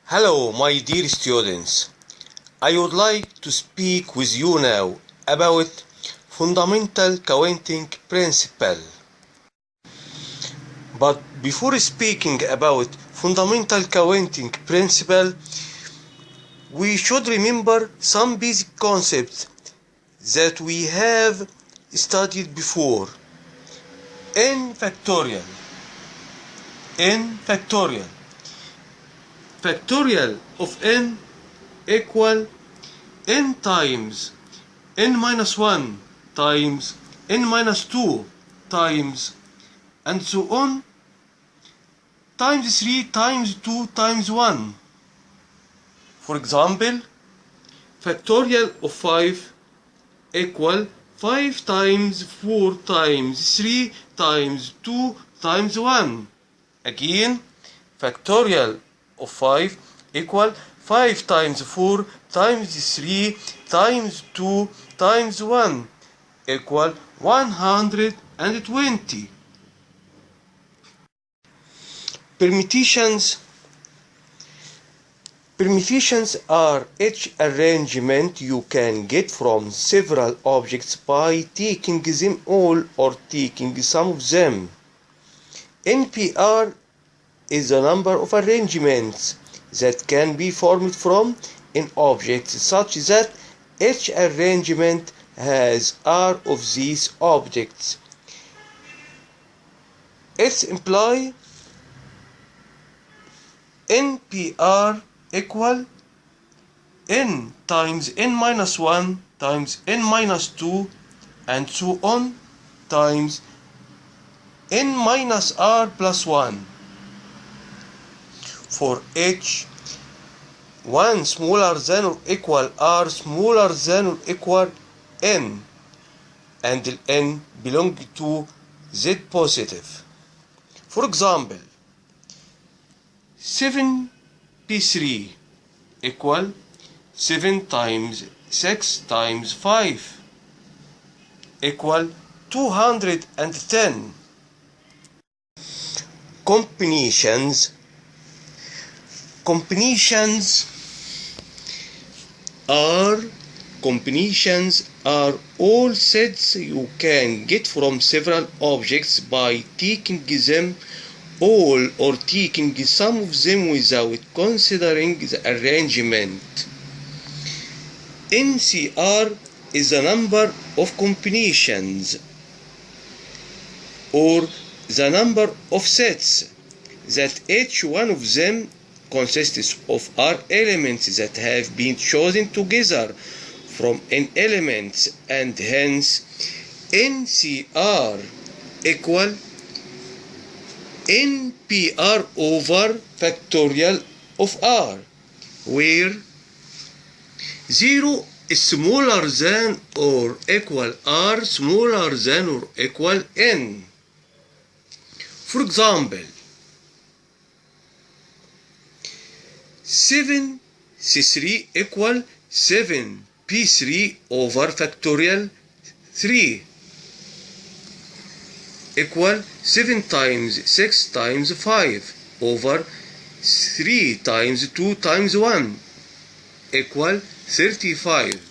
Hello, my dear students. I would like to speak with you now about fundamental counting principle. But before speaking about fundamental counting principle, we should remember some basic concepts that we have studied before. N factorial. Factorial of n equal n times n minus 1 times n minus 2 times and so on times 3 times 2 times 1. For example, factorial of 5 equal 5 times 4 times 3 times 2 times 1. Again, factorial of 5 equal 5 times 4 times 3 times 2 times 1 equal 120. Permutations are each arrangement you can get from several objects by taking them all or taking some of them. NPR is the number of arrangements that can be formed from an object such that each arrangement has R of these objects. It implies NPR equal n times n minus 1 times n minus 2 and so on times n minus R plus 1. For each 1 smaller than or equal R smaller than or equal n, and the n belong to Z positive. For example, 7p3 equal 7 times 6 times 5 equal 210. Combinations are all sets you can get from several objects by taking them all or taking some of them without considering the arrangement. NCR is the number of combinations or the number of sets that each one of them consists of R elements that have been chosen together from N elements, and hence NCR equal NPR over factorial of R, where 0 is smaller than or equal R smaller than or equal N. For example, 7c3 equal 7p3 over factorial 3 equal 7 times 6 times 5 over 3 times 2 times 1 equal 35.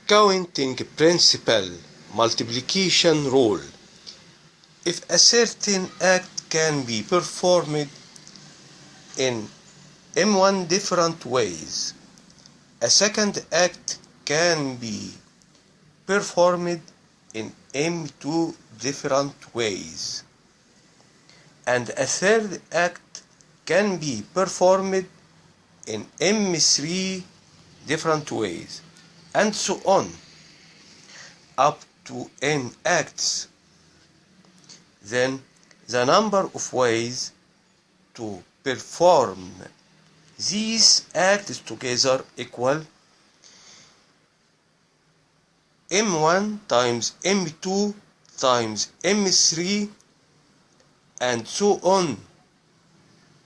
Counting principle, multiplication rule. If a certain act can be performed in M1 different ways, a second act can be performed in M2 different ways, and a third act can be performed in M3 different ways, and so on, up to n acts. Then the number of ways to perform these acts together equal M1 times M2 times M3 and so on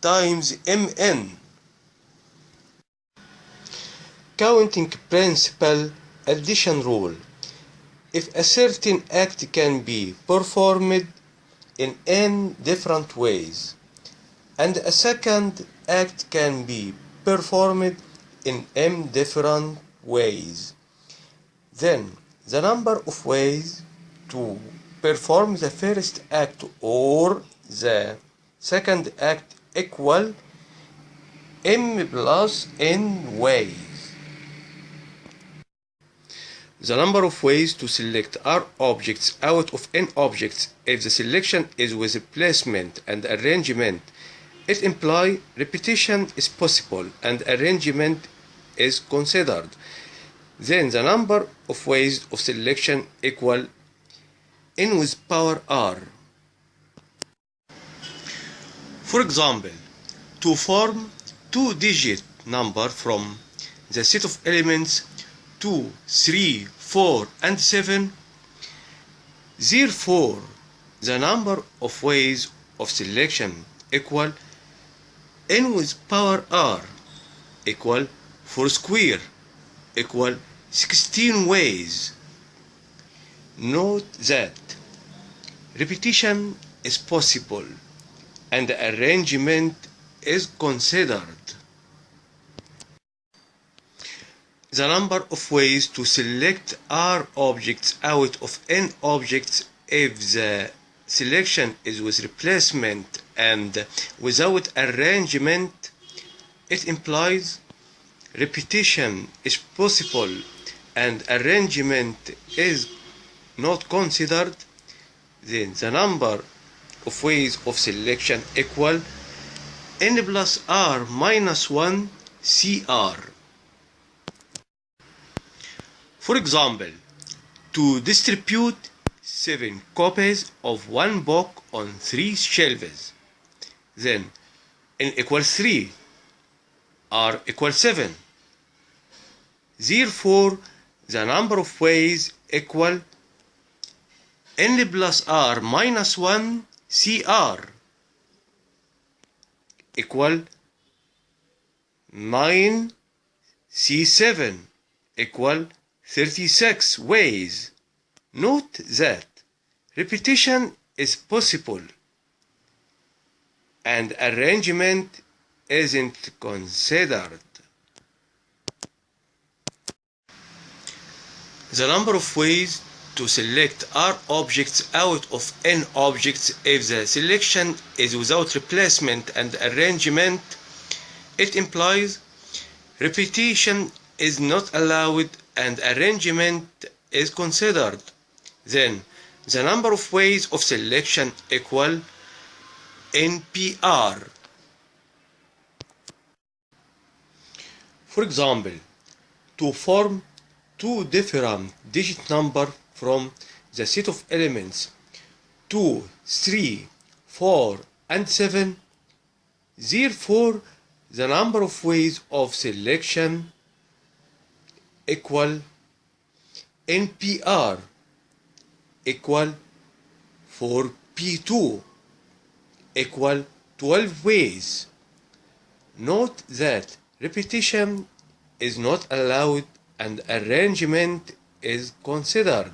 times Mn. Counting principle addition rule. If a certain act can be performed in n different ways, and a second act can be performed in m different ways. Then the number of ways to perform the first act or the second act equal m plus n ways. The number of ways to select R objects out of n objects. If the selection is with replacement and arrangement, it implies repetition is possible and arrangement is considered. Then the number of ways of selection equal n with power r. For example, to form two-digit number from the set of elements 2, 3, 4, and 7, therefore the number of ways of selection equal n with power r equal 4 square equal 16 ways. Note that repetition is possible and arrangement is considered. The number of ways to select R objects out of n objects. If the selection is with replacement and without arrangement, it implies repetition is possible and arrangement is not considered. Then the number of ways of selection equal n plus r minus 1 cr. For example, to distribute 7 copies of one book on 3 shelves, then n equals 3, r equals 7. Therefore, the number of ways equal n plus r minus 1 cr equal 9 c7 equal 36 ways. Note that repetition is possible and arrangement isn't considered. The number of ways to select R objects out of n objects. If the selection is without replacement and arrangement, it implies repetition is not allowed and arrangement is considered. Then the number of ways of selection equal NPR. For example, to form two different digit number from the set of elements 2, 3, 4, and 7, therefore the number of ways of selection equal NPR equal 4P2 equal 12 ways. Note that repetition is not allowed and arrangement is considered.